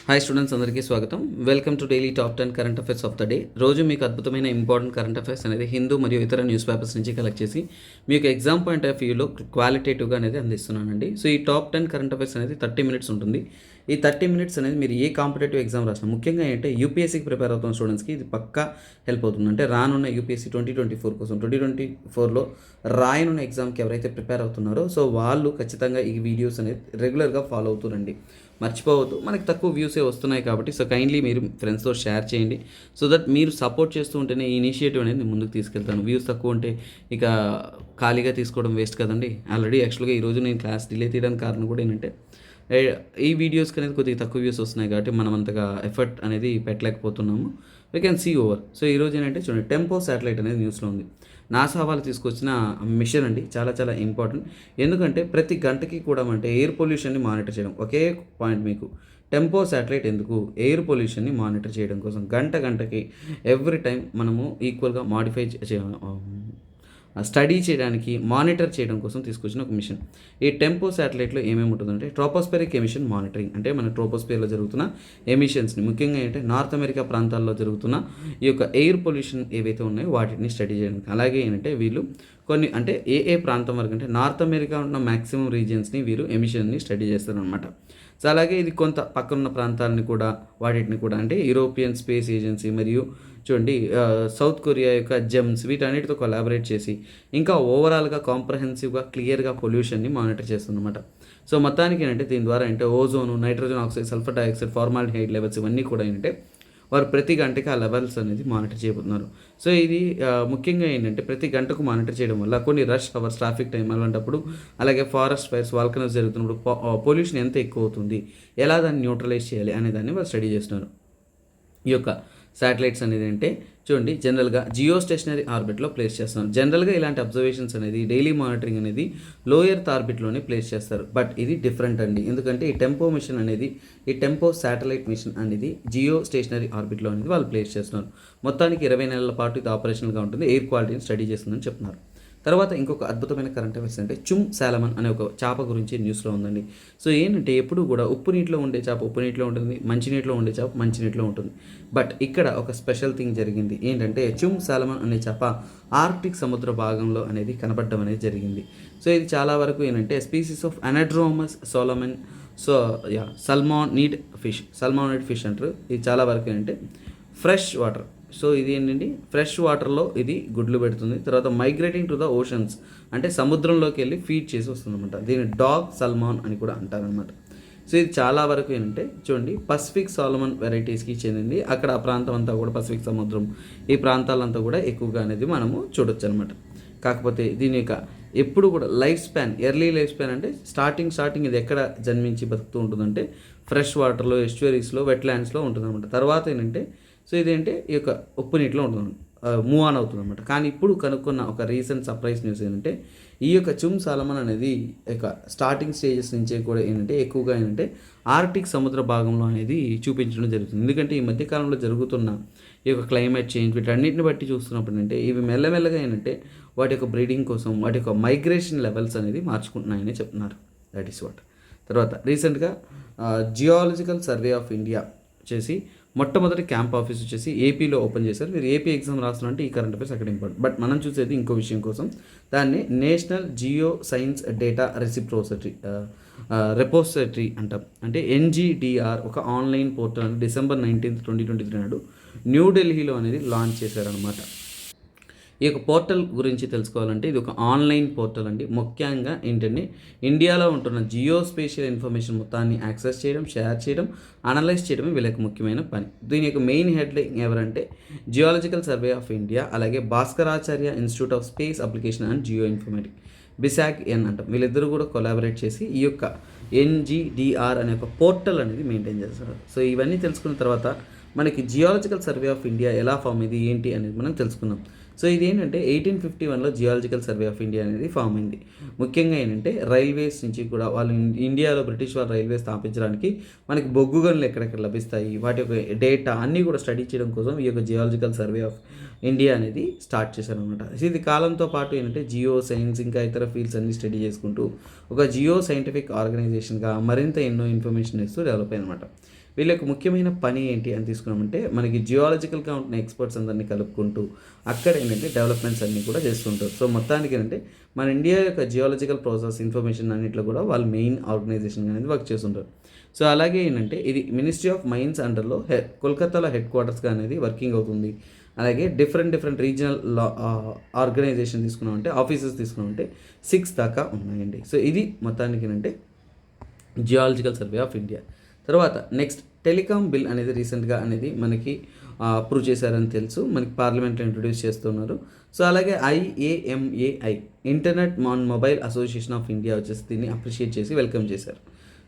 Hi students, అందరికీ స్వాగతం. Welcome to daily top 10 current affairs of the day. రోజు మీకు అద్భుతమైన ఇంపార్టెంట్ కరెంట్ అఫైర్స్ అనేది హిందూ మరియు ఇతర న్యూస్ పేపర్స్ నుంచి కలెక్ట్ చేసి మీకు ఎగ్జామ్ పాయింట్ ఆఫ్ వ్యూలో క్వాలిటేటివ్గా అనేది అందిస్తున్నానండి. సో ఈ టాప్ 10 కరెంట్ అఫైర్స్ అనేది 30 మినిట్స్ ఉంటుంది. ఈ 30 మినిట్స్ అనేది మీరు ఏ కాంపిటేటివ్ ఎగ్జామ్ రాసినా, ముఖ్యంగా ఏంటంటే యూపీఎస్సీకి ప్రిపేర్ అవుతున్న స్టూడెంట్స్కి ఇది పక్కా హెల్ప్ అవుతుంది. అంటే రానున్న యూపీఎస్సీ 2024 కోసం 2024లో రాయనున్న ఎగ్జామ్కి ఎవరైతే ప్రిపేర్ అవుతున్నారో సో వాళ్ళు ఖచ్చితంగా ఈ వీడియోస్ అనేది రెగ్యులర్గా ఫాలో అవుతురండి. మర్చిపోవద్దు, మనకి తక్కువ వ్యూసే వస్తున్నాయి కాబట్టి సో కైండ్లీ మీరు ఫ్రెండ్స్తో షేర్ చేయండి. సో దట్ మీరు సపోర్ట్ చేస్తూ ఉంటేనే ఈ ఇనిషియేటివ్ అనేది నేను ముందుకు తీసుకెళ్తాను. వ్యూస్ తక్కువ ఉంటే ఇక ఖాళీగా తీసుకోవడం వేస్ట్ కదండి. ఆల్రెడీ యాక్చువల్గా ఈరోజు నేను క్లాస్ డిలే తీయడానికి కారణం కూడా ఏంటంటే ఈ వీడియోస్కి అనేది కొద్దిగా తక్కువ వ్యూస్ వస్తున్నాయి కాబట్టి మనం అంతగా ఎఫర్ట్ అనేది పెట్టలేకపోతున్నాము. We can see over. So ఈరోజు ఏంటంటే చూడండి, టెంపో శాటిలైట్ అనేది న్యూస్లో ఉంది. నాసా వాళ్ళు తీసుకొచ్చిన మిషన్ అండి, చాలా చాలా ఇంపార్టెంట్. ఎందుకంటే ప్రతి గంటకి కూడా అంటే ఎయిర్ పొల్యూషన్ని మానిటర్ చేయడం. ఒకే పాయింట్ మీకు, టెంపో శాటిలైట్ ఎందుకు? ఎయిర్ పొల్యూషన్ని మానిటర్ చేయడం కోసం. గంటకి ఎవ్రీ టైం మనము ఈక్వల్గా మాడిఫై స్టడీ చేయడానికి, మానిటర్ చేయడం కోసం తీసుకొచ్చిన ఒక మిషన్. ఈ టెంపో శాటిలైట్లో ఏమేమి ఉంటుందంటే ట్రోపోస్ఫెరిక్ ఎమిషన్ మానిటరింగ్, అంటే మన ట్రోపోస్ఫియర్లో జరుగుతున్న ఎమిషన్స్ని, ముఖ్యంగా ఏంటంటే నార్త్ అమెరికా ప్రాంతాల్లో జరుగుతున్న ఈ యొక్క ఎయిర్ పొల్యూషన్ ఏవైతే ఉన్నాయో వాటిని స్టడీ చేయడానికి. అలాగే ఏంటంటే వీళ్ళు కొన్ని అంటే ఏ ప్రాంతం వరకు అంటే నార్త్ అమెరికా ఉన్న మ్యాక్సిమం రీజియన్స్ని వీరు ఎమిషన్ని స్టడీ చేస్తారనమాట. సో అలాగే ఇది కొంత పక్కనున్న ప్రాంతాలని కూడా వాటిని కూడా అంటే యూరోపియన్ స్పేస్ ఏజెన్సీ మరియు చూడండి సౌత్ కొరియా యొక్క జెమ్స్ వీటన్నిటితో కొలాబరేట్ చేసి ఇంకా ఓవరాల్గా కాంప్రహెన్సివ్గా క్లియర్గా పొల్యూషన్ని మానిటర్ చేస్తుందన్నమాట. సో మొత్తానికి ఏంటంటే దీని ద్వారా అంటే ozone, nitrogen oxide, sulphur dioxide, formaldehyde levels ఇవన్నీ కూడా ఏంటంటే వారు ప్రతి గంటకి ఆ లెవెల్స్ అనేది మానిటర్ చేయబోతున్నారు. సో ఇది ముఖ్యంగా ఏంటంటే ప్రతి గంటకు మానిటర్ చేయడం వల్ల కొన్ని రష్ అవర్స్, ట్రాఫిక్ టైం అలాంటప్పుడు, అలాగే ఫారెస్ట్ ఫైర్స్, వాల్కనోస్ జరుగుతున్నప్పుడు పొల్యూషన్ ఎంత ఎక్కువ అవుతుంది, ఎలా దాన్ని న్యూట్రలైజ్ చేయాలి అనే దాన్ని వాళ్ళు స్టడీ చేస్తున్నారు. ఈ యొక్క శాటిలైట్స్ అనేది అంటే చూడండి, జనరల్గా జియో స్టేషనరీ ఆర్బిట్లో ప్లేస్ చేస్తున్నారు. జనరల్గా ఇలాంటి అబ్జర్వేషన్స్ అనేది డైలీ మానిటరింగ్ అనేది లో ఎర్త్ ఆర్బిట్లోనే ప్లేస్ చేస్తారు. బట్ ఇది డిఫరెంట్ అండి, ఎందుకంటే ఈ టెంపో మిషన్ అనేది, ఈ టెంపో శాటిలైట్ మిషన్ అనేది జియో స్టేషనరీ ఆర్బిట్లో అనేది వాళ్ళు ప్లేస్ చేస్తున్నారు. మొత్తానికి 20 నెలల పాటు ఇది ఆపరేషనల్గా ఉంటుంది, ఎయిర్ క్వాలిటీని స్టడీ చేస్తుందని చెప్తున్నారు. తర్వాత ఇంకొక అద్భుతమైన కరెంట్ అఫైర్స్ అంటే చుమ్ సాలమన్ అనే ఒక చేప గురించి న్యూస్లో ఉందండి. సో ఏంటంటే ఎప్పుడు కూడా ఉప్పు నీటిలో ఉండే చేప ఉప్పు నీటిలో ఉంటుంది, మంచినీటిలో ఉండే చేప మంచినీటిలో ఉంటుంది. బట్ ఇక్కడ ఒక స్పెషల్ థింగ్ జరిగింది. ఏంటంటే చుమ్ సాలమన్ అనే చేప ఆర్క్టిక్ సముద్ర భాగంలో అనేది కనపడడం అనేది జరిగింది. సో ఇది చాలా వరకు ఏంటంటే స్పీసీస్ ఆఫ్ అనడ్రోమస్ సోలమన్ సల్మానిడ్ ఫిష్ అంటారు. ఇది చాలా వరకు ఏంటంటే ఫ్రెష్ వాటర్. సో ఇది ఏంటండి, ఫ్రెష్ వాటర్లో ఇది గుడ్లు పెడుతుంది. తర్వాత మైగ్రేటింగ్ టు ద ఓషన్స్, అంటే సముద్రంలోకి వెళ్ళి ఫీడ్ చేసి వస్తుందన్నమాట. దీన్ని డాగ్ సల్మాన్ అని కూడా అంటారనమాట. సో ఇది చాలా వరకు ఏంటంటే చూడండి, పసిఫిక్ సాలమన్ వెరైటీస్కి చెందింది. అక్కడ ఆ ప్రాంతం అంతా కూడా పసిఫిక్ సముద్రం, ఈ ప్రాంతాలంతా కూడా ఎక్కువగా అనేది మనము చూడొచ్చు అనమాట. కాకపోతే దీని యొక్క ఎప్పుడు కూడా life span, early life span అంటే స్టార్టింగ్ ఇది ఎక్కడ జన్మించి బతుకుతూ ఉంటుందంటే ఫ్రెష్ వాటర్లో, ఎస్ట్యూరీస్లో, వెట్లాండ్స్లో ఉంటుందన్నమాట. తర్వాత ఏంటంటే సో ఇదేంటే ఈ యొక్క ఉప్పు నీటిలో ఉంటుంది, మూవ్ ఆన్ అవుతుంది అనమాట. కానీ ఇప్పుడు కనుక్కున్న ఒక రీసెంట్ సర్ప్రైజ్ న్యూస్ ఏంటంటే ఈ యొక్క చుమ్ సాలమన్ అనేది ఇక స్టార్టింగ్ స్టేజెస్ నుంచే కూడా ఏంటంటే ఎక్కువగా ఏంటంటే ఆర్టిక్ సముద్ర భాగంలో అనేది చూపించడం జరుగుతుంది. ఎందుకంటే ఈ మధ్యకాలంలో జరుగుతున్న ఈ యొక్క క్లైమేట్ చేంజ్ వీటన్నిటిని బట్టి చూస్తున్నప్పుడు ఏంటంటే ఇవి మెల్లమెల్లగా ఏంటంటే వాటి యొక్క బ్రీడింగ్ కోసం వాటి యొక్క మైగ్రేషన్ లెవెల్స్ అనేది మార్చుకుంటున్నాయని చెప్తున్నారు. That is what. తర్వాత రీసెంట్గా జియాలజికల్ సర్వే ఆఫ్ ఇండియా వచ్చేసి మొట్టమొదటి క్యాంప్ ఆఫీస్ వచ్చేసి ఏపీలో ఓపెన్ చేశారు. మీరు ఏపీ ఎగ్జామ్ రాస్తున్నారంటే ఈ కరెంట్ అఫైర్స్ అక్కడ ఇంపార్టెంట్. బట్ మనం చూసేది ఇంకో విషయం కోసం, దాన్ని నేషనల్ జియో సైన్స్ డేటా రెపోజిటరీ అంటాం. అంటే NGDR ఒక ఆన్లైన్ పోర్టల్ December 19th, 2023 నాడు న్యూఢిల్లీలో అనేది లాంచ్ చేశారనమాట. ఈ యొక్క పోర్టల్ గురించి తెలుసుకోవాలంటే ఇది ఒక ఆన్లైన్ పోర్టల్ అండి. ముఖ్యంగా ఏంటంటే ఇండియాలో ఉంటున్న జియో స్పేషియల్ ఇన్ఫర్మేషన్ మొత్తాన్ని యాక్సెస్ చేయడం, షేర్ చేయడం, అనలైజ్ చేయడమే వీళ్ళకి ముఖ్యమైన పని. దీని యొక్క మెయిన్ హెడ్లైన్ ఎవరంటే జియాలజికల్ సర్వే ఆఫ్ ఇండియా, అలాగే Bhaskaracharya Institute of Space Application and Geo Informatic BISAC-N అంటాం. వీళ్ళిద్దరూ కూడా కొలాబరేట్ చేసి ఈ యొక్క NGDR అనే ఒక పోర్టల్ అనేది మెయింటైన్ చేస్తారు. సో ఇవన్నీ తెలుసుకున్న తర్వాత మనకి జియాలజికల్ సర్వే ఆఫ్ ఇండియా ఎలా ఫామ్ అయింది ఏంటి అనేది మనం తెలుసుకుందాం. సో ఇది ఏంటంటే 1851లో జియాలజికల్ సర్వే ఆఫ్ ఇండియా అనేది ఫామ్ అయింది. ముఖ్యంగా ఏంటంటే రైల్వేస్ నుంచి కూడా వాళ్ళు ఇండియాలో బ్రిటిష్ వాళ్ళు రైల్వే స్థాపించడానికి మనకి బొగ్గు గనులు ఎక్కడెక్కడ లభిస్తాయి, వాటి యొక్క డేటా అన్నీ కూడా స్టడీ చేయడం కోసం ఈ యొక్క జియాలజికల్ సర్వే ఆఫ్ ఇండియా అనేది స్టార్ట్ చేశారనమాట. ఇది కాలంతో పాటు ఏంటంటే జియో సైన్స్ ఇంకా ఇతర ఫీల్డ్స్ అన్ని స్టడీ చేసుకుంటూ ఒక జియో సైంటిఫిక్ ఆర్గనైజేషన్గా మరింత ఎన్నో ఇన్ఫర్మేషన్ ఇస్తూ డెవలప్ అయ్యనమాట. వీళ్ళ యొక్క ముఖ్యమైన పని ఏంటి అని తీసుకున్నామంటే మనకి జియాలజికల్గా ఉంటున్న ఎక్స్పర్ట్స్ అందరినీ కలుపుకుంటూ అక్కడ ఏంటంటే డెవలప్మెంట్స్ అన్నీ కూడా చేస్తుంటారు. సో మొత్తానికి ఏంటంటే మన ఇండియా యొక్క జియాలజికల్ ప్రాసెస్ ఇన్ఫర్మేషన్ అన్నింటిలో కూడా వాళ్ళు మెయిన్ ఆర్గనైజేషన్ అనేది వర్క్ చేస్తుంటారు. సో అలాగే ఏంటంటే ఇది మినిస్ట్రీ ఆఫ్ మైన్స్ అండర్లో కోల్కతాలో హెడ్ క్వార్టర్స్గా అనేది వర్కింగ్ అవుతుంది. అలాగే డిఫరెంట్ రీజనల్ ఆర్గనైజేషన్ తీసుకున్నామంటే ఆఫీసెస్ తీసుకున్నామంటే 6 దాకా ఉన్నాయండి. సో ఇది మొత్తానికి ఏంటంటే జియాలజికల్ సర్వే ఆఫ్ ఇండియా. తర్వాత నెక్స్ట్ టెలికాం బిల్ అనేది రీసెంట్గా అనేది మనకి అప్రూవ్ చేశారని తెలుసు, మనకి పార్లమెంట్లో ఇంట్రొడ్యూస్ చేస్తున్నారు. సో అలాగే IAMAI internet mobile association of India వచ్చేసి దీన్ని అప్రిషియేట్ చేసి వెల్కమ్ చేశారు.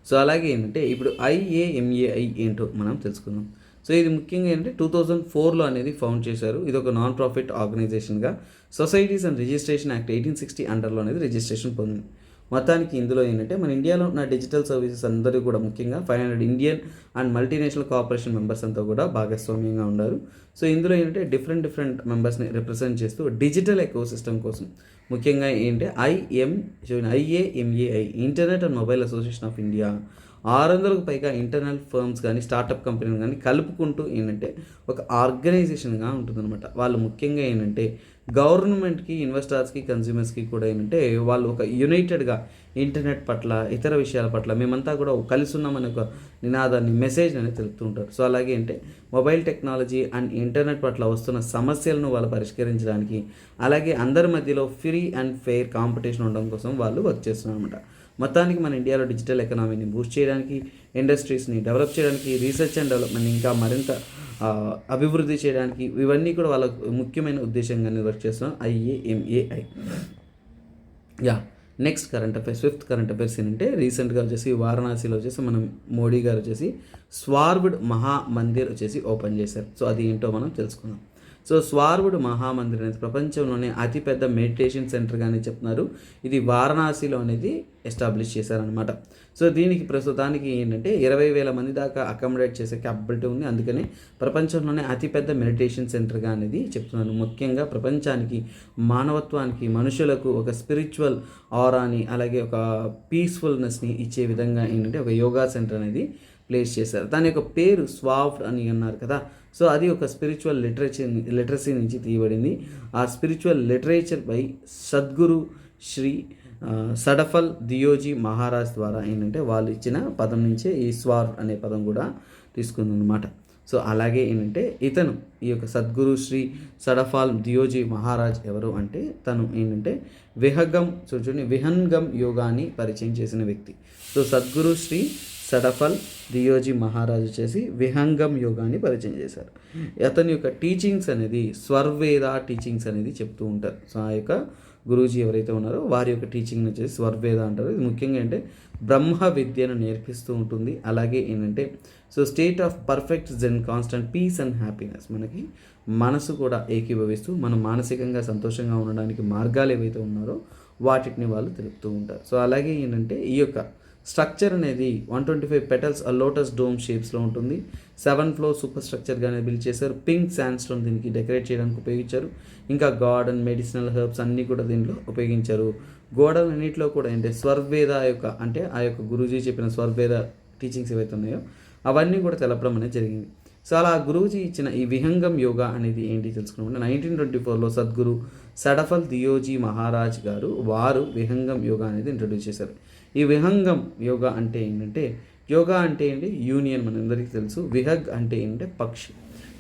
సో అలాగే ఏంటంటే ఇప్పుడు IAMAI ఏంటో మనం తెలుసుకుందాం. సో ఇది ముఖ్యంగా ఏంటంటే 2004లో అనేది ఫౌండ్ చేశారు. ఇది ఒక నాన్ ప్రాఫిట్ ఆర్గనైజేషన్గా సొసైటీస్ అండ్ రిజిస్ట్రేషన్ యాక్ట్ 1860 అండర్లో అనేది రిజిస్ట్రేషన్ పొందింది. మొత్తానికి ఇందులో ఏంటంటే మన ఇండియాలో ఉన్న డిజిటల్ సర్వీసెస్ అందరూ కూడా ముఖ్యంగా 500 Indian and multinational cooperation members అంతా కూడా భాగస్వామ్యంగా ఉన్నారు. సో ఇందులో ఏంటంటే డిఫరెంట్ మెంబర్స్ని రిప్రజెంట్ చేస్తూ డిజిటల్ ఎకో సిస్టమ్ కోసం ముఖ్యంగా ఏంటంటే IAMAI internet and mobile association of India 600కు పైగా ఇంటర్నల్ ఫర్మ్స్ కానీ స్టార్టప్ కంపెనీలు కానీ కలుపుకుంటూ ఏంటంటే ఒక ఆర్గనైజేషన్గా ఉంటుందన్నమాట. వాళ్ళు ముఖ్యంగా ఏంటంటే గవర్నమెంట్కి, ఇన్వెస్టర్స్కి, కన్జ్యూమర్స్కి కూడా ఏంటంటే వాళ్ళు ఒక యునైటెడ్గా ఇంటర్నెట్ పట్ల, ఇతర విషయాల పట్ల మేమంతా కూడా కలిసి ఉన్నామనే ఒక నినాదాన్ని, మెసేజ్ అనేది తెలుపుతూ ఉంటారు. సో అలాగే అంటే మొబైల్ టెక్నాలజీ అండ్ ఇంటర్నెట్ పట్ల వస్తున్న సమస్యలను వాళ్ళు పరిష్కరించడానికి, అలాగే అందరి మధ్యలో ఫ్రీ అండ్ ఫెయిర్ కాంపిటీషన్ ఉండడం కోసం వాళ్ళు వర్క్ చేస్తున్నారు అనమాట. మొత్తానికి మన ఇండియాలో డిజిటల్ ఎకనామీని బూస్ట్ చేయడానికి, ఇండస్ట్రీస్ని డెవలప్ చేయడానికి, రీసెర్చ్ అండ్ డెవలప్మెంట్ ఇంకా మరింత అభివృద్ధి చేయడానికి ఇవన్నీ కూడా వాళ్ళ ముఖ్యమైన ఉద్దేశంగా వర్క్ చేస్తున్నాం IAMAI. Next current affairs, 5th current affairs ఏంటంటే రీసెంట్గా వచ్చేసి వారణాసిలో వచ్చేసి మనం మోడీ గారు వచ్చేసి స్వార్వుడ్ మహామందిర్ వచ్చేసి ఓపెన్ చేశారు. సో అది ఏంటో మనం తెలుసుకుందాం. సో స్వార్వుడ్ మహామందిర్ అనేది ప్రపంచంలోనే అతిపెద్ద మెడిటేషన్ సెంటర్గానే చెప్తున్నారు. ఇది వారణాసిలో అనేది ఎస్టాబ్లిష్ చేశారనమాట. సో దీనికి ప్రస్తుతానికి ఏంటంటే 20,000 మంది దాకా అకామిడేట్ చేసే క్యాపబిలిటీ ఉంది. అందుకనే ప్రపంచంలోనే అతిపెద్ద మెడిటేషన్ సెంటర్గా అనేది చెప్తున్నాను. ముఖ్యంగా ప్రపంచానికి, మానవత్వానికి, మనుషులకు ఒక స్పిరిచువల్ ఆరాని, అలాగే ఒక పీస్ఫుల్నెస్ని ఇచ్చే విధంగా ఏంటంటే ఒక యోగా సెంటర్ అనేది ప్లేస్ చేశారు. దాని యొక్క పేరు స్వాఫ్ట్ అని అన్నారు కదా. సో అది ఒక స్పిరిచువల్ లిటరసీ నుంచి తీయబడింది. ఆ spiritual literature by Sadguru Shri Sadafal Deoji Maharaj ద్వారా ఏంటంటే వాళ్ళు ఇచ్చిన పదం నుంచే ఈ స్వార్ అనే పదం కూడా తీసుకుందన్నమాట. సో అలాగే ఏంటంటే ఇతను ఈ యొక్క సద్గురు శ్రీ సడఫాల్ దియోజీ మహారాజ్ ఎవరు అంటే తను ఏంటంటే విహంగం యోగాని పరిచయం చేసిన వ్యక్తి. సో సద్గురు శ్రీ సడఫల్ దియోజీ మహారాజ్ వచ్చేసి విహంగం యోగాన్ని పరిచయం చేశారు. అతని యొక్క టీచింగ్స్ అనేది స్వర్వేద టీచింగ్స్ అనేది చెప్తూ ఉంటారు. సో ఆ యొక్క గురూజీ ఎవరైతే ఉన్నారో వారి యొక్క టీచింగ్ వచ్చేసి స్వర్వేద అంటారు. ఇది ముఖ్యంగా అంటే బ్రహ్మ విద్యను నేర్పిస్తూ ఉంటుంది. అలాగే ఏంటంటే so state of perfect zen, constant peace and happiness, మనకి మనసు కూడా ఏకీభవిస్తూ మనం మానసికంగా సంతోషంగా ఉండడానికి మార్గాలు ఏవైతే ఉన్నారో వాటిని వాళ్ళు తెలుపుతూ ఉంటారు. సో అలాగే ఏంటంటే ఈ యొక్క స్ట్రక్చర్ అనేది 125 పెటల్స్ లోటస్ డోమ్ షేప్స్లో ఉంటుంది. 7 ఫ్లోర్ సూపర్ స్ట్రక్చర్గానే బిల్డ్ చేశారు. పింక్ శాండ్ స్టోన్ దీనికి డెకరేట్ చేయడానికి ఉపయోగించారు. ఇంకా గార్డెన్, మెడిసినల్ హెర్బ్స్ అన్నీ కూడా దీంట్లో ఉపయోగించారు. గోడలన్నింటిలో కూడా ఏంటంటే స్వర్వేద యొక్క అంటే ఆ యొక్క గురూజీ చెప్పిన స్వర్వేద టీచింగ్స్ ఏవైతే ఉన్నాయో అవన్నీ కూడా తెలపడం అనేది జరిగింది. సో అలా గురూజీ ఇచ్చిన ఈ విహంగం యోగా అనేది ఏంటి తెలుసుకున్నామంటే 1924లో సద్గురు సడఫల్ దియోజీ మహారాజ్ గారు వారు విహంగం యోగా అనేది ఇంట్రొడ్యూస్ చేశారు. ఈ విహంగం యోగా అంటే ఏంటంటే యోగా అంటే ఏంటి యూనియన్ మనందరికీ తెలుసు. విహగ్ అంటే ఏంటంటే పక్షి.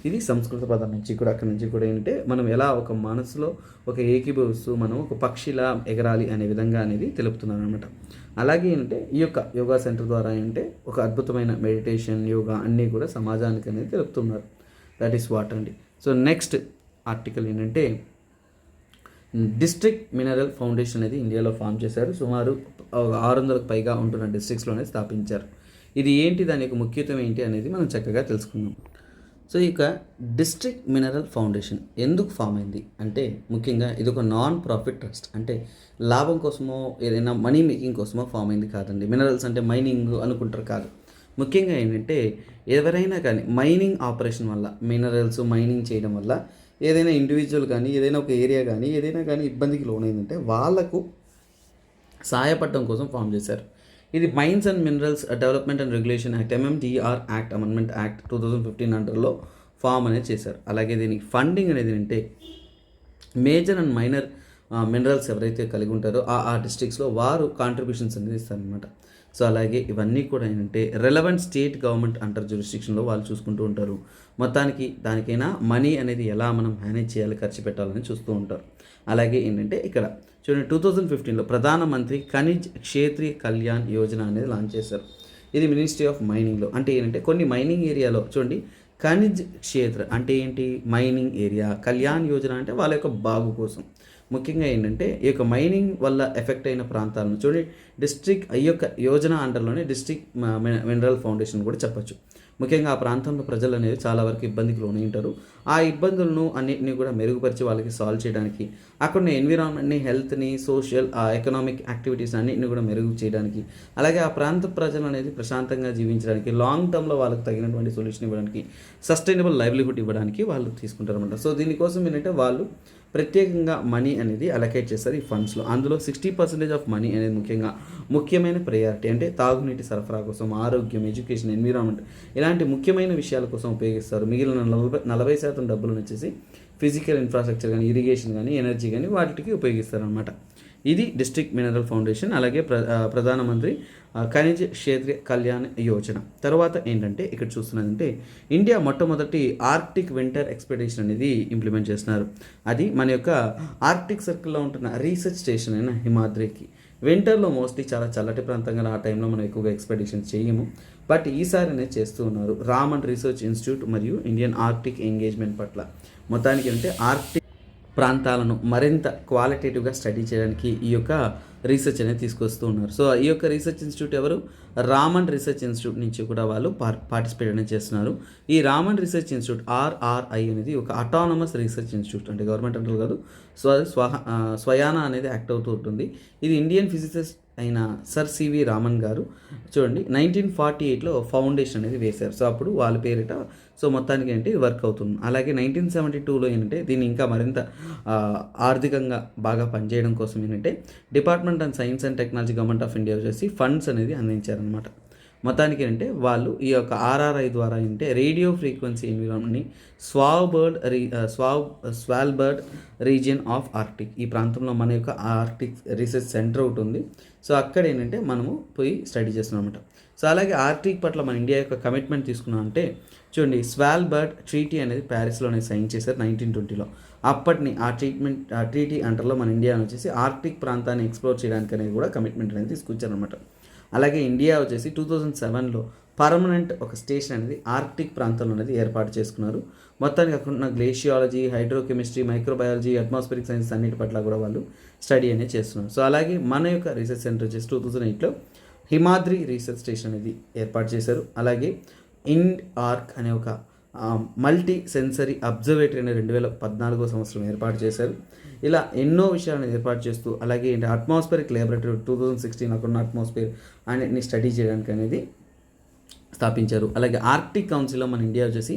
ఇది సంస్కృత పదం నుంచి కూడా అక్కడి నుంచి కూడా ఏంటంటే మనం ఎలా ఒక మనసులో ఒక ఏకీభవిస్తూ మనం ఒక పక్షిలా ఎగరాలి అనే విధంగా అనేది తెలుపుతున్నారు అనమాట. అలాగే ఏంటంటే ఈ యొక్క యోగా సెంటర్ ద్వారా ఏంటంటే ఒక అద్భుతమైన మెడిటేషన్, యోగా అన్నీ కూడా సమాజానికి అనేది తెలుపుతున్నారు. దట్ ఈస్ వాట్ అండి. సో నెక్స్ట్ ఆర్టికల్ ఏంటంటే డిస్ట్రిక్ట్ మినరల్ ఫౌండేషన్ అనేది ఇండియాలో ఫామ్ చేశారు. సుమారు 600కు పైగా ఉంటున్న డిస్ట్రిక్ట్స్లోనే స్థాపించారు. ఇది ఏంటి, దాని యొక్క ముఖ్యత్వం ఏంటి అనేది మనం చక్కగా తెలుసుకుందాం. సో ఇక డిస్ట్రిక్ట్ మినరల్ ఫౌండేషన్ ఎందుకు ఫామ్ అయింది అంటే ముఖ్యంగా ఇది ఒక నాన్ ప్రాఫిట్ ట్రస్ట్. అంటే లాభం కోసమో ఏదైనా మనీ మేకింగ్ కోసమో ఫామ్ అయింది కాదండి. మినరల్స్ అంటే మైనింగ్ అనుకుంటారు కాదు. ముఖ్యంగా ఏంటంటే ఎవరైనా కానీ మైనింగ్ ఆపరేషన్ వల్ల, మినరల్స్ మైనింగ్ చేయడం వల్ల ఏదైనా ఇండివిజువల్ కానీ ఏదైనా ఒక ఏరియా కానీ ఏదైనా కానీ ఇబ్బందికి లోనైందంటే వాళ్ళకు సహాయపడటం కోసం ఫామ్ చేశారు. ఇది mines and minerals development and regulation act MMDR act amendment act 2015 అండర్లో ఫామ్ అనేది చేశారు. అలాగే దీనికి ఫండింగ్ అనేది అంటే మేజర్ అండ్ మైనర్ మినరల్స్ ఎవరైతే కలిగి ఉంటారో ఆ డిస్ట్రిక్ట్స్లో వారు కాంట్రిబ్యూషన్స్ అనేది ఇస్తారనమాట. సో అలాగే ఇవన్నీ కూడా ఏంటంటే రెలవెంట్ స్టేట్ గవర్నమెంట్ అండర్ జ్యూరిస్డిక్షన్లో వాళ్ళు చూసుకుంటూ ఉంటారు. మొత్తానికి దానికైనా మనీ అనేది ఎలా మనం మేనేజ్ చేయాలి, ఖర్చు పెట్టాలని చూస్తూ ఉంటారు. అలాగే ఏంటంటే ఇక్కడ చూడండి 2015లో ప్రధానమంత్రి ఖనిజ్ క్షేత్రీయ కళ్యాణ్ యోజన అనేది లాంచ్ చేశారు. ఇది మినిస్ట్రీ ఆఫ్ మైనింగ్లో. అంటే ఏంటంటే కొన్ని మైనింగ్ ఏరియాలో చూడండి ఖనిజ్ క్షేత్ర అంటే ఏంటి, మైనింగ్ ఏరియా. కళ్యాణ్ యోజన అంటే వాళ్ళ యొక్క బాగు కోసం. ముఖ్యంగా ఏంటంటే ఈ యొక్క మైనింగ్ వల్ల ఎఫెక్ట్ అయిన ప్రాంతాలను చూడండి డిస్ట్రిక్ట్ ఈ యొక్క యోజన అండర్లోనే డిస్ట్రిక్ట్ మినరల్ ఫౌండేషన్ కూడా చెప్పచ్చు. ముఖ్యంగా ఆ ప్రాంతంలో ప్రజలు అనేది చాలా వరకు ఇబ్బందికి లోనై ఉంటారు. ఆ ఇబ్బందులను అన్నింటినీ కూడా మెరుగుపరిచి వాళ్ళకి సాల్వ్ చేయడానికి, అక్కడ ఎన్విరాన్మెంట్ని, హెల్త్ని, సోషల్ ఎకనామిక్ యాక్టివిటీస్ అన్నింటినీ కూడా మెరుగు చేయడానికి, అలాగే ఆ ప్రాంత ప్రజలు అనేది ప్రశాంతంగా జీవించడానికి, లాంగ్ టర్మ్లో వాళ్ళకి తగినటువంటి సొల్యూషన్ ఇవ్వడానికి, సస్టైనబుల్ లైవ్లీహుడ్ ఇవ్వడానికి వాళ్ళు తీసుకుంటారు అనమాట. సో దీనికోసం ఏంటంటే వాళ్ళు ప్రత్యేకంగా మనీ అనేది అలొకేట్ చేస్తారు ఈ ఫండ్స్లో. అందులో 60% ఆఫ్ మనీ అనేది ముఖ్యమైన ప్రయారిటీ అంటే తాగునీటి సరఫరా కోసం, ఆరోగ్యం, ఎడ్యుకేషన్, ఎన్విరాన్మెంట్ ఇలాంటి ముఖ్యమైన విషయాల కోసం ఉపయోగిస్తారు. మిగిలిన 40% డబ్బులను వచ్చేసి ఫిజికల్ ఇన్ఫ్రాస్ట్రక్చర్ కానీ, ఇరిగేషన్ కానీ, ఎనర్జీ కానీ వాటికి ఉపయోగిస్తారు అనమాట. ఇది డిస్ట్రిక్ట్ మినరల్ ఫౌండేషన్. అలాగే ప్రధానమంత్రి ఖనిజ్ క్షేత్రీయ కళ్యాణ్ యోజన. తర్వాత ఏంటంటే ఇక్కడ చూస్తున్నదంటే ఇండియా మొట్టమొదటి ఆర్క్టిక్ వింటర్ ఎక్స్పెడిషన్ అనేది ఇంప్లిమెంట్ చేస్తున్నారు. అది మన యొక్క ఆర్క్టిక్ సర్కిల్లో ఉంటున్న రీసెర్చ్ స్టేషన్ అయిన హిమాద్రికి. వింటర్లో మోస్ట్లీ చాలా చల్లటి ప్రాంతంగా ఆ టైంలో మనం ఎక్కువగా ఎక్స్పెడిషన్స్ చేయము, బట్ ఈసారి అనేది చేస్తూ ఉన్నారు. రామన్ రీసెర్చ్ ఇన్స్టిట్యూట్ మరియు ఇండియన్ ఆర్క్టిక్ ఎంగేజ్మెంట్ పట్ల మొత్తానికి అంటే ఆర్క్టిక్ ప్రాంతాలను మరింత క్వాలిటేటివ్గా స్టడీ చేయడానికి ఈ యొక్క రీసెర్చ్ అనేది తీసుకొస్తూ ఉన్నారు. సో ఈ యొక్క రీసెర్చ్ ఇన్స్టిట్యూట్ ఎవరు, రామన్ రీసెర్చ్ ఇన్స్టిట్యూట్ నుంచి కూడా వాళ్ళు పార్టిసిపేట్ అనేది చేస్తున్నారు. ఈ రామన్ రీసెర్చ్ ఇన్స్టిట్యూట్ RRI అనేది ఒక అటానమస్ రీసెర్చ్ ఇన్స్టిట్యూట్, అంటే గవర్నమెంట్ అంటారు కాదు, సో అది స్వయానా అనేది యాక్ట్ అవుతూ ఉంటుంది. ఇది ఇండియన్ ఫిజిసిస్ట్ అయిన సర్ సివి రామన్ గారు చూడండి 1948లో ఫౌండేషన్ అనేది వేశారు. సో అప్పుడు వాళ్ళ పేరిట సో మొత్తానికి ఏంటి వర్క్ అవుతుంది. అలాగే 1972లో ఏంటంటే దీన్ని ఇంకా మరింత ఆర్థికంగా బాగా పనిచేయడం కోసం ఏంటంటే department of science and technology government of India వచ్చేసి ఫండ్స్ అనేది అందించారనమాట. మొత్తానికి ఏంటంటే వాళ్ళు ఈ యొక్క RRI ద్వారా ఏంటంటే రేడియో ఫ్రీక్వెన్సీ ఎన్విరాన్మెంట్ని స్వాల్బర్డ్ రీజియన్ ఆఫ్ ఆర్క్టిక్, ఈ ప్రాంతంలో మన యొక్క ఆర్క్టిక్ రీసెర్చ్ సెంటర్ ఒకటి ఉంది. సో అక్కడ ఏంటంటే మనము పోయి స్టడీ చేస్తున్నాం అనమాట. సో అలాగే ఆర్క్టిక్ పట్ల మన ఇండియా యొక్క కమిట్మెంట్ తీసుకున్నాం అంటే చూడండి స్వాల్బర్డ్ ట్రీటీ అనేది ప్యారిస్లోనే సైన్ చేశారు 1920లో. అప్పటిని ఆ ట్రీటీ అంటర్లో మన ఇండియా వచ్చేసి ఆర్క్టిక్ ప్రాంతాన్ని ఎక్స్ప్లోర్ చేయడానికి అనేది కూడా కమిట్మెంట్ అనేది తీసుకొచ్చారనమాట. అలాగే ఇండియా వచ్చేసి 2007లో పర్మనెంట్ ఒక స్టేషన్ అనేది ఆర్క్టిక్ ప్రాంతంలో అనేది ఏర్పాటు చేసుకున్నారు. మొత్తానికి అక్కడ ఉన్న గ్లేషియాలజీ, హైడ్రోకెమిస్ట్రీ, మైక్రోబయాలజీ, అట్మాస్ఫిరిక్ సైన్స్ అన్నిటి పట్ల కూడా వాళ్ళు స్టడీ అనేది చేస్తున్నారు. సో అలాగే మన యొక్క రీసెర్చ్ సెంటర్ వచ్చేసి 2008లో హిమాద్రి రీసెర్చ్ స్టేషన్ అనేది ఏర్పాటు చేశారు. అలాగే IND-ARC అనే ఒక మల్టీ సెన్సరీ అబ్జర్వేటరీ అనేది 2014 సంవత్సరం ఏర్పాటు చేశారు. ఇలా ఎన్నో విషయాలను ఏర్పాటు చేస్తూ అలాగే అట్మాస్ఫిరిక్ ల్యాబొరేటరీ 2016 అక్కడ ఉన్న అట్మాస్ఫియర్ అన్నిటిని స్టడీ చేయడానికి అనేది స్థాపించారు. అలాగే ఆర్క్టిక్ కౌన్సిల్లో మన ఇండియా వచ్చేసి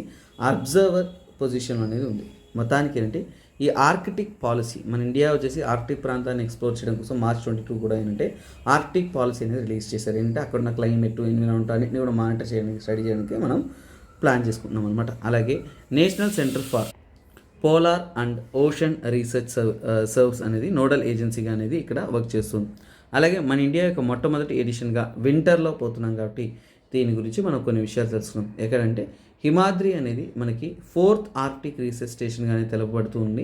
అబ్జర్వర్ పొజిషన్ అనేది ఉంది. మొత్తానికి ఏంటంటే ఈ ఆర్కిటిక్ పాలసీ మన ఇండియా వచ్చేసి ఆర్క్టిక్ ప్రాంతాన్ని ఎక్స్ప్లోర్ చేయడం కోసం March 22 కూడా ఏంటంటే ఆర్క్టిక్ పాలసీ అనేది రిలీజ్ చేశారు. ఏంటంటే అక్కడ ఉన్న క్లైమేట్, ఎన్విరాన్మెంట్ అన్నింటినీ కూడా మానిటర్ చేయడానికి, స్టడీ చేయడానికి మనం ప్లాన్ చేసుకుంటున్నాం అనమాట. అలాగే national centre for polar and ocean research serves అనేది నోడల్ ఏజెన్సీగా అనేది ఇక్కడ వర్క్ చేస్తుంది. అలాగే మన ఇండియా యొక్క మొట్టమొదటి ఎడిషన్గా వింటర్లో పోతున్నాం కాబట్టి దీని గురించి మనం కొన్ని విషయాలు తెలుసుకున్నాం. ఎక్కడంటే హిమాద్రి అనేది మనకి 4th ఆర్క్టిక్ రీసెర్చ్ స్టేషన్గానే తెలపబడుతుంది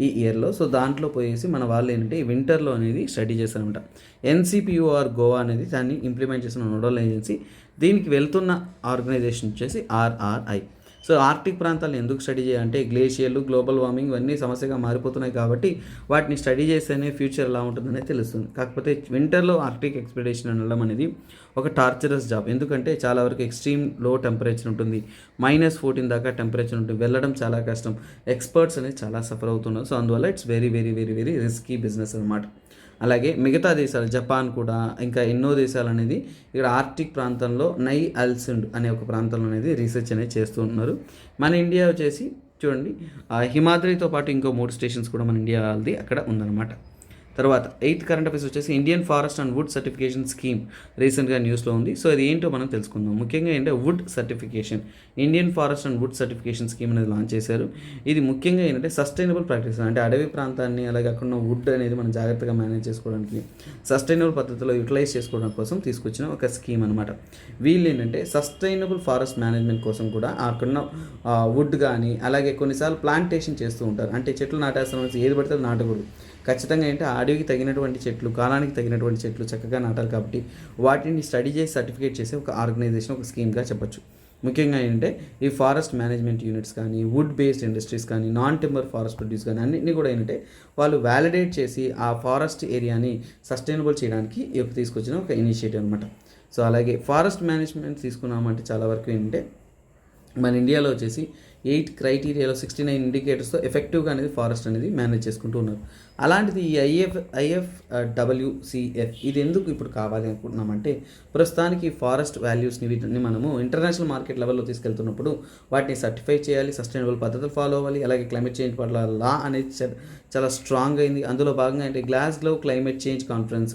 ఈ ఇయర్లో. సో దాంట్లో పోయేసి మన వాళ్ళు ఏంటంటే ఈ వింటర్లో అనేది స్టడీ చేశారనమాట. NCPOR గోవా అనేది దాన్ని ఇంప్లిమెంట్ చేసిన నోడల్ ఏజెన్సీ. దీనికి వెళ్తున్న ఆర్గనైజేషన్ వచ్చేసి RRI. సో ఆర్క్టిక్ ప్రాంతాలను ఎందుకు స్టడీ చేయాలంటే గ్లేషియర్లు, గ్లోబల్ వార్మింగ్ ఇవన్నీ సమస్యగా మారిపోతున్నాయి కాబట్టి వాటిని స్టడీ చేస్తేనే ఫ్యూచర్ ఎలా ఉంటుందనేది తెలుస్తుంది. కాకపోతే వింటర్లో ఆర్క్టిక్ ఎక్స్పెడిషన్ అనడం అనేది ఒక టార్చరస్ జాబ్. ఎందుకంటే చాలా వరకు ఎక్స్ట్రీమ్ లో టెంపరేచర్ ఉంటుంది, -14 దాకా టెంపరేచర్ ఉంటుంది, వెళ్ళడం చాలా కష్టం, ఎక్స్పర్ట్స్ అనేది చాలా సఫర్ అవుతున్నారు. సో అందువల్ల it's very very very very risky business అనమాట. అలాగే మిగతా దేశాలు జపాన్ కూడా ఇంకా ఎన్నో దేశాలు అనేది ఇక్కడ ఆర్క్టిక్ ప్రాంతంలో నై అల్సెండ్ అనే ఒక ప్రాంతంలో అనేది రీసెర్చ్ అనేది చేస్తూ ఉన్నారు. మన ఇండియా వచ్చేసి చూడండి హిమాద్రితో పాటు ఇంకో 3 స్టేషన్స్ కూడా మన ఇండియా వాళ్ళది అక్కడ ఉందన్నమాట. తర్వాత 8th కరెంట్ అఫైర్స్ వచ్చేసి Indian forest and wood certification scheme రీసెంట్గా న్యూస్లో ఉంది. సో అది ఏంటో మనం తెలుసుకుందాం. ముఖ్యంగా ఏంటంటే wood certification, Indian forest and wood certification scheme అనేది లాంచ్ చేశారు. ఇది ముఖ్యంగా ఏంటంటే సస్టైనబుల్ ప్రాక్టీస్, అంటే అడవి ప్రాంతాన్ని అలాగే అక్కడ ఉన్న వుడ్ అనేది మనం జాగ్రత్తగా మేనేజ్ చేసుకోవడానికి సస్టైనబుల్ పద్ధతిలో యూటిలైజ్ చేసుకోవడం కోసం తీసుకొచ్చిన ఒక స్కీమ్ అనమాట. వీళ్ళు ఏంటంటే సస్టైనబుల్ ఫారెస్ట్ మేనేజ్మెంట్ కోసం కూడా అక్కడున్న వుడ్ కానీ అలాగే కొన్నిసార్లు ప్లాంటేషన్ చేస్తూ ఉంటారు. అంటే చెట్లు నాటేస్తాం, ఏది పడితే అది నాటకూడదు. ఖచ్చితంగా ఏంటంటే ఆ అడవికి తగినటువంటి చెట్లు, కాలానికి తగినటువంటి చెట్లు చక్కగా నాటాలి. కాబట్టి వాటిని స్టడీ చేసి సర్టిఫికేట్ చేసే ఒక ఆర్గనైజేషన్, ఒక స్కీమ్గా చెప్పొచ్చు. ముఖ్యంగా ఏంటంటే ఈ ఫారెస్ట్ మేనేజ్మెంట్ యూనిట్స్ కానీ, వుడ్ బేస్డ్ ఇండస్ట్రీస్ కానీ, నాన్ టింబర్ ఫారెస్ట్ ప్రొడ్యూస్ కానీ అన్నింటినీ కూడా ఏంటంటే వాళ్ళు వ్యాలిడేట్ చేసి ఆ ఫారెస్ట్ ఏరియాని సస్టైనబుల్ చేయడానికి తీసుకొచ్చిన ఒక ఇనిషియేటివ్ అనమాట. సో అలాగే ఫారెస్ట్ మేనేజ్మెంట్ తీసుకున్నామంటే చాలా వరకు ఏంటంటే మన ఇండియాలో వచ్చేసి 8 క్రైటీరియాలో 69 ఇండికేటర్స్తో ఎఫెక్టివ్గా అనేది ఫారెస్ట్ అనేది మేనేజ్ చేసుకుంటూ ఉన్నారు. అలాంటిది ఈ IFWCF ఇది ఎందుకు ఇప్పుడు కావాలి అనుకుంటున్నామంటే ప్రస్తుతానికి ఫారెస్ట్ వాల్యూస్ని వీటిని మనము ఇంటర్నేషనల్ మార్కెట్ లెవెల్లో తీసుకెళ్తున్నప్పుడు వాటిని సర్టిఫై చేయాలి, సస్టైనబుల్ పద్ధతులు ఫాలో అవ్వాలి. అలాగే క్లైమేట్ చేంజ్ పట్ల లా అనేది చాలా స్ట్రాంగ్ అయింది. అందులో భాగంగా అంటే గ్లాస్గో క్లైమేట్ చేంజ్ కాన్ఫరెన్స్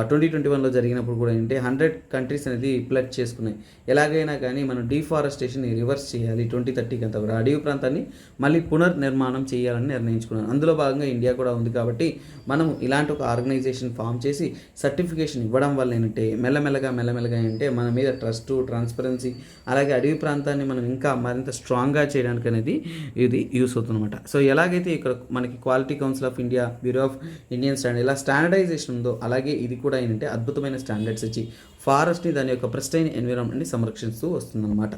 2021లో జరిగినప్పుడు కూడా ఏంటంటే 100 కంట్రీస్ అనేది ప్లెడ్జ్ చేసుకున్నాయి. ఎలాగైనా కానీ మనం డిఫారెస్టేషన్ని రివర్స్ చేయాలి, 2030 అంతా కూడా అడవి ప్రాంతాన్ని మళ్ళీ పునర్నిర్మాణం చేయాలని నిర్ణయించుకున్నాను. అందులో భాగంగా ఇండియా కూడా ఉంది. కాబట్టి మనం ఇలాంటి ఒక ఆర్గనైజేషన్ ఫామ్ చేసి సర్టిఫికేషన్ ఇవ్వడం వల్ల ఏంటంటే మెల్లమెల్లగా ఏంటంటే మన మీద ట్రస్ట్, ట్రాన్స్పరెన్సీ అలాగే అడవి ప్రాంతాన్ని మనం ఇంకా మరింత స్ట్రాంగ్గా చేయడానికి అనేది ఇది యూస్ అవుతుందన్నమాట. సో ఎలాగైతే ఇక్కడ మనకి quality council of India, bureau of Indian standard ఇలా స్టాండర్డైజేషన్ ఉందో అలాగే ఇది కూడా ఏంటంటే అద్భుతమైన స్టాండర్డ్స్ ఇచ్చి ఫారెస్ట్ని దాని యొక్క ప్రెస్టైన్ ఎన్విరాన్మెంట్ని సంరక్షిస్తూ వస్తుందన్నమాట.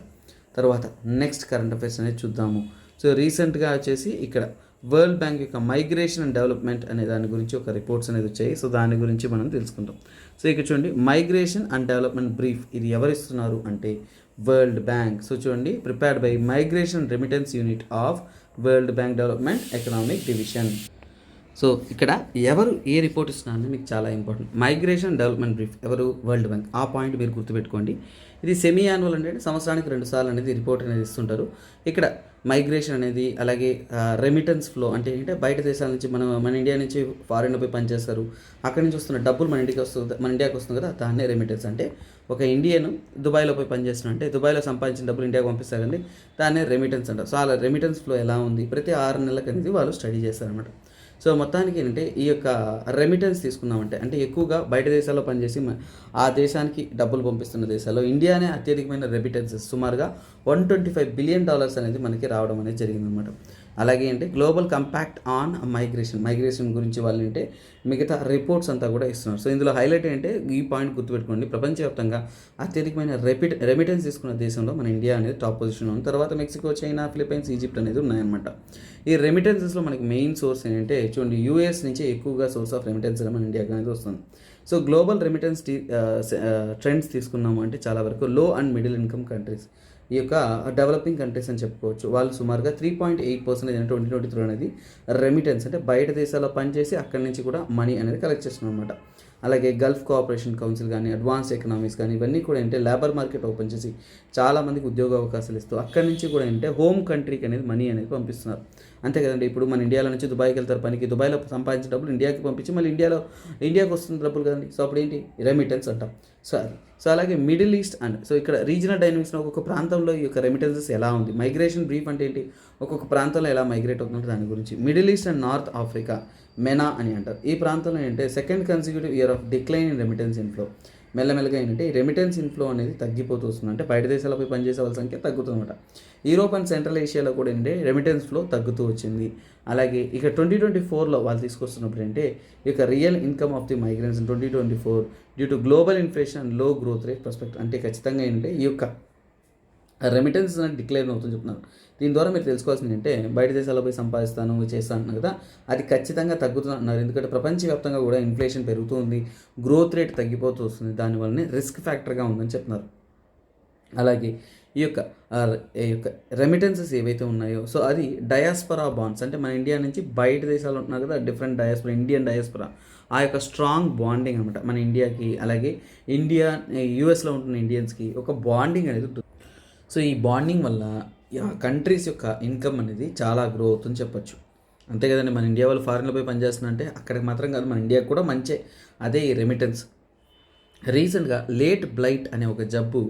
తర్వాత నెక్స్ట్ కరెంట్ అఫైర్స్ అనేది చూద్దాము. సో రీసెంట్గా వచ్చేసి ఇక్కడ వరల్డ్ బ్యాంక్ యొక్క మైగ్రేషన్ అండ్ డెవలప్మెంట్ అనే దాని గురించి ఒక రిపోర్ట్స్ అనేది వచ్చాయి. సో దాని గురించి మనం తెలుసుకుంటాం. సో ఇక్కడ చూడండి, మైగ్రేషన్ అండ్ డెవలప్మెంట్ బ్రీఫ్ ఇది ఎవరు ఇస్తున్నారు అంటే వరల్డ్ బ్యాంక్. సో చూడండి, prepared by migration remittance unit of world bank development economic division. So ఇక్కడ ఎవరు ఏ రిపోర్ట్ ఇస్తున్నారని మీకు చాలా ఇంపార్టెంట్. మైగ్రేషన్ డెవలప్మెంట్ బ్రీఫ్ ఎవరు? World bank. ఆ పాయింట్ మీరు గుర్తుపెట్టుకోండి. ఇది సెమీ యాన్యువల్ అంటే సంవత్సరానికి 2 సార్లు అనేది రిపోర్ట్ అనేది ఇస్తుంటారు. ఇక్కడ మైగ్రేషన్ అనేది అలాగే రెమిటెన్స్ ఫ్లో అంటే ఏంటంటే బయట దేశాల నుంచి మన ఇండియా నుంచి ఫారిన్లో పోయి పనిచేస్తారు, అక్కడి నుంచి వస్తున్న డబ్బులు మన ఇండియాకి వస్తుంది కదా, దాన్నే రెమిటెన్స్. అంటే ఒక ఇండియన్ దుబాయ్లో పోయి పనిచేస్తున్నా అంటే దుబాయ్లో సంపాదించిన డబ్బులు ఇండియాకి పంపిస్తారండి, దాన్నే రెమిటెన్స్ అంటారు. సో అలా రెమిటెన్స్ ఫ్లో ఎలా ఉంది ప్రతి 6 నెలలకు అనేది వాళ్ళు స్టడీ చేస్తారనమాట. సో మొత్తానికి ఏంటంటే ఈ యొక్క రెమిటెన్స్ తీసుకున్నామంటే అంటే ఎక్కువగా బయట దేశాల్లో పనిచేసి ఆ దేశానికి డబ్బులు పంపిస్తున్న దేశాల్లో ఇండియానే అత్యధికమైన రెమిటెన్సెస్ సుమారుగా $125 బిలియన్ అనేది మనకి రావడం అనేది జరిగిందనమాట. అలాగే అంటే గ్లోబల్ కంపాక్ట్ ఆన్ మైగ్రేషన్ గురించి వాళ్ళు అంటే మిగతా రిపోర్ట్స్ అంతా కూడా ఇస్తున్నారు. సో ఇందులో హైలైట్ ఏంటంటే ఈ పాయింట్ గుర్తుపెట్టుకోండి, ప్రపంచవ్యాప్తంగా అత్యధికమైన రెమిటెన్స్ తీసుకున్న దేశంలో మన ఇండియా అనేది టాప్ పొజిషన్లో ఉంది. తర్వాత మెక్సికో, చైనా, ఫిలిప్పైన్స్, ఈజిప్ట్ అనేది ఉన్నాయన్నమాట. ఈ రెమిటెన్సెస్లో మనకి మెయిన్ సోర్స్ ఏంటంటే చూడండి, యూఎస్ నుంచి ఎక్కువగా సోర్స్ ఆఫ్ రెమిటెన్స్ మన ఇండియాకి అనేది వస్తుంది. సో గ్లోబల్ రెమిటెన్స్ ట్రెండ్స్ తీసుకున్నాము అంటే చాలా వరకు లో అండ్ మిడిల్ ఇన్కమ్ కంట్రీస్, ఈ యొక్క డెవలపింగ్ కంట్రీస్ అని చెప్పుకోవచ్చు. వాళ్ళు సుమారుగా 3.8% 2023 అనేది రెమిటెన్స్ అంటే బయట దేశాల్లో పనిచేసి అక్కడి నుంచి కూడా మనీ అనేది కలెక్ట్ చేస్తున్నాం అనమాట. అలాగే గల్ఫ్ కోఆపరేషన్ కౌన్సిల్ కానీ, అడ్వాన్స్ ఎకనామీస్ కానీ ఇవన్నీ కూడా ఏంటంటే లేబర్ మార్కెట్ ఓపెన్ చేసి చాలామందికి ఉద్యోగ అవకాశాలు ఇస్తూ అక్కడి నుంచి కూడా ఏంటంటే హోమ్ కంట్రీకి అనేది మనీ అనేది పంపిస్తున్నారు. అంతే కదండి, ఇప్పుడు మన ఇండియాలో నుంచి దుబాయ్కి వెళ్తారు పనికి, దుబాయ్లో సంపాదించిన డబ్బులు ఇండియాకి పంపించి మళ్ళీ ఇండియాకి వస్తున్న డబ్బులు కదండి. సో అప్పుడు ఏంటి రెమిటెన్స్ అంటాం. సో అలాగే మిడిల్ ఈస్ట్ అండ్ సో ఇక్కడ రీజనల్ డైనమిక్స్లో ఒక్కొక్క ప్రాంతంలో ఈ యొక్క రెమిటెన్సెస్ ఎలా ఉంది, మైగ్రేషన్ బ్రీఫ్ అంటే ఏంటి, ఒక్కొక్క ప్రాంతంలో ఎలా మైగ్రేట్ అవుతుందంటే దాని గురించి. Middle East and North Africa MENA అని అంటారు. ఈ ప్రాంతంలో ఏంటంటే second consecutive year of decline in remittance inflow. మెల్లమెల్లగా ఏంటంటే ఈ రెమిటెన్స్ ఇన్ఫ్లో అనేది తగ్గిపోతూ వస్తుంది, అంటే బయట దేశాలపై పనిచేసే వాళ్ళ సంఖ్య తగ్గుతుందన్నమాట. యూరోప్ అండ్ సెంట్రల్ ఏషియాలో కూడా ఏంటంటే రెమిటెన్స్ ఫ్లో తగ్గుతూ వచ్చింది. అలాగే ఇక 2024లో వాళ్ళు తీసుకొస్తున్నప్పుడు అంటే ఈ యొక్క real income of the migrants in 2024 due to global inflation and లో గ్రోత్ రేట్ పర్స్పెక్టివ్ అంటే ఖచ్చితంగా ఏంటంటే ఈ యొక్క రెమిటెన్స్ అనేది డిక్లేర్ అవుతుంది చెప్తున్నారు. దీని ద్వారా మీరు తెలుసుకోవాల్సింది అంటే బయట దేశాల్లో పోయి సంపాదిస్తాను చేస్తాను కదా, అది ఖచ్చితంగా తగ్గుతున్నారు. ఎందుకంటే ప్రపంచవ్యాప్తంగా కూడా ఇన్ఫ్లేషన్ పెరుగుతుంది, గ్రోత్ రేట్ తగ్గిపోతూ వస్తుంది, దానివల్లనే రిస్క్ ఫ్యాక్టర్గా ఉందని చెప్తున్నారు. అలాగే ఈ యొక్క రెమిటెన్సెస్ ఏవైతే ఉన్నాయో సో అది డయాస్పరా బాండ్స్ అంటే మన ఇండియా నుంచి బయట దేశాలు ఉంటున్నారు కదా, డిఫరెంట్ డయాస్పరా, ఇండియన్ డయాస్పరా, ఆ యొక్క స్ట్రాంగ్ బాండింగ్ అనమాట మన ఇండియాకి. అలాగే యూఎస్లో ఉంటున్న ఇండియన్స్కి ఒక బాండింగ్ అనేది ఉంటుంది. సో ఈ బాండింగ్ వల్ల కంట్రీస్ యొక్క ఇన్కమ్ అనేది చాలా గ్రో అవుతుందని చెప్పొచ్చు. అంతే కదండి, మన ఇండియా వాళ్ళు ఫారిన్లో పోయి పనిచేస్తున్నారంటే అక్కడికి మాత్రం కాదు, మన ఇండియాకి కూడా మంచే. అదే ఈ రెమిటెన్స్. రీసెంట్గా లేట్ బ్లైట్ అనే ఒక జబ్బు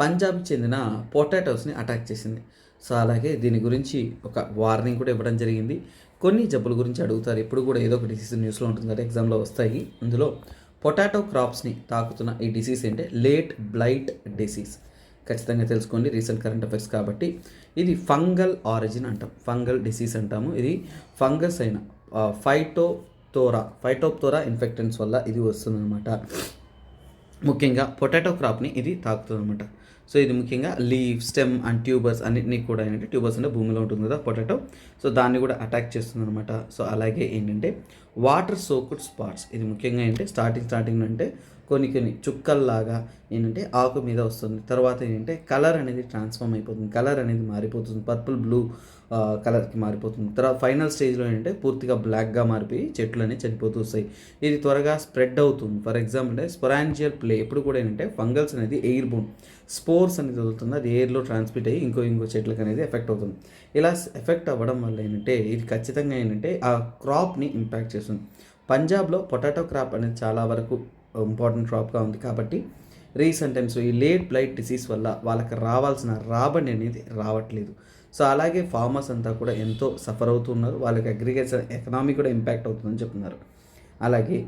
పంజాబ్కి చెందిన పొటాటోస్ని అటాక్ చేసింది. సో అలాగే దీని గురించి ఒక వార్నింగ్ కూడా ఇవ్వడం జరిగింది. కొన్ని జబ్బుల గురించి అడుగుతారు, ఎప్పుడు కూడా ఏదో ఒక డిసీజ్ న్యూస్లో ఉంటుంది కదా, ఎగ్జామ్లో వస్తాయి. అందులో పొటాటో క్రాప్స్ని తాకుతున్న ఈ డిసీజ్ ఏంటంటే లేట్ బ్లైట్ డిసీజ్. ఖచ్చితంగా తెలుసుకోండి, రీసెంట్ కరెంట్ అఫైర్స్ కాబట్టి. ఇది ఫంగల్ ఆరిజిన్ అంటాం, ఫంగల్ డిసీజ్ అంటాము. ఇది ఫంగస్ అయిన ఫైటోప్తోరా ఇన్ఫెక్టెన్స్ వల్ల ఇది వస్తుందన్నమాట. ముఖ్యంగా పొటాటో క్రాప్ని ఇది తాకుతుంది అనమాట. సో ఇది ముఖ్యంగా లీవ్, స్టెమ్ అండ్ ట్యూబర్స్ అన్నింటినీ కూడా ఏంటంటే, ట్యూబర్స్ అంటే భూమిలో ఉంటుంది కదా పొటాటో, సో దాన్ని కూడా అటాక్ చేస్తుంది అనమాట. సో అలాగే ఏంటంటే వాటర్ సోక్డ్ స్పాట్స్, ఇది ముఖ్యంగా ఏంటంటే స్టార్టింగ్ అంటే కొన్ని చుక్కల్లాగా ఏంటంటే ఆకు మీద వస్తుంది. తర్వాత ఏంటంటే కలర్ అనేది ట్రాన్స్ఫార్మ్ అయిపోతుంది, కలర్ అనేది మారిపోతుంది, పర్పుల్ బ్లూ కలర్కి మారిపోతుంది. తర్వాత ఫైనల్ స్టేజ్లో ఏంటంటే పూర్తిగా బ్లాక్గా మారిపోయి చెట్లు అనేవి చనిపోతూ వస్తాయి. ఇది త్వరగా స్ప్రెడ్ అవుతుంది. ఫర్ ఎగ్జాంపుల్ అంటే స్పొరాంజియల్ ప్లే, ఎప్పుడు కూడా ఏంటంటే ఫంగల్స్ అనేది ఎయిర్ బోన్ స్పోర్స్ అనేది వదులుతుంది, అది ఎయిర్లో ట్రాన్స్మిట్ అయ్యి ఇంకో చెట్లకు అనేది ఎఫెక్ట్ అవుతుంది. ఇలా ఎఫెక్ట్ అవ్వడం వల్ల ఏంటంటే ఇది ఖచ్చితంగా ఏంటంటే ఆ క్రాప్ని ఇంపాక్ట్ చేస్తుంది. పంజాబ్లో పొటాటో క్రాప్ అనేది చాలా వరకు ఇంపార్టెంట్ క్రాప్గా ఉంది కాబట్టి రీసెంట్ టైమ్స్లో ఈ లేట్ బ్లైట్ డిసీజ్ వల్ల వాళ్ళకి రావాల్సిన రాబడి అనేది రావట్లేదు. సో అలాగే ఫార్మర్స్ అంతా కూడా ఎంతో సఫర్ అవుతున్నారు, వాళ్ళకి అగ్రికల్చర్ ఎకనామీ కూడా ఇంపాక్ట్ అవుతుందని చెప్తున్నారు. అలాగే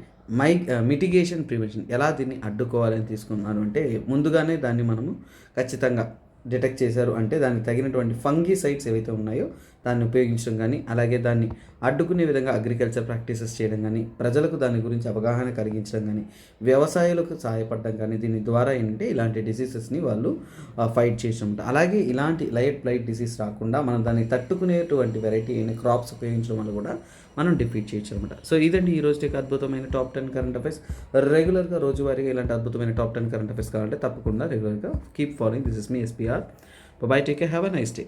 మిటిగేషన్ ప్రివెన్షన్, ఎలా దీన్ని అడ్డుకోవాలని తీసుకున్నారు అంటే ముందుగానే దాన్ని మనము ఖచ్చితంగా డిటెక్ట్ చేశారు అంటే దానికి తగినటువంటి ఫంగిసైడ్స్ ఏవైతే ఉన్నాయో దాన్ని ఉపయోగించడం కానీ, అలాగే దాన్ని అడ్డుకునే విధంగా అగ్రికల్చర్ ప్రాక్టీసెస్ చేయడం కానీ, ప్రజలకు దాని గురించి అవగాహన కలిగించడం కానీ, వ్యవసాయాలకు సహాయపడడం కానీ, దీని ద్వారా ఏంటంటే ఇలాంటి డిసీజెస్ని వాళ్ళు ఫైట్ చేసి ఉంటారు. అలాగే ఇలాంటి లైట్ బ్లైట్ డిసీజ్ రాకుండా మనం దాన్ని తట్టుకునేటువంటి వెరైటీ అయిన క్రాప్స్ ఉపయోగించడం వల్ల కూడా మనం డిఫీట్ చేయొచ్చు అనమాట. సో ఇదండి ఈ రోజుకి అద్భుతమైన టాప్ 10 కరెంట్ అఫైర్స్. రెగ్యులర్గా రోజువారీగా ఇలాంటి అద్భుతమైన టాప్ 10 కరెంట్ అఫైర్స్ కావాలంటే తప్పకుండా రెగ్యులర్గా keep following. This is me SPR. By, take care, have a nice day.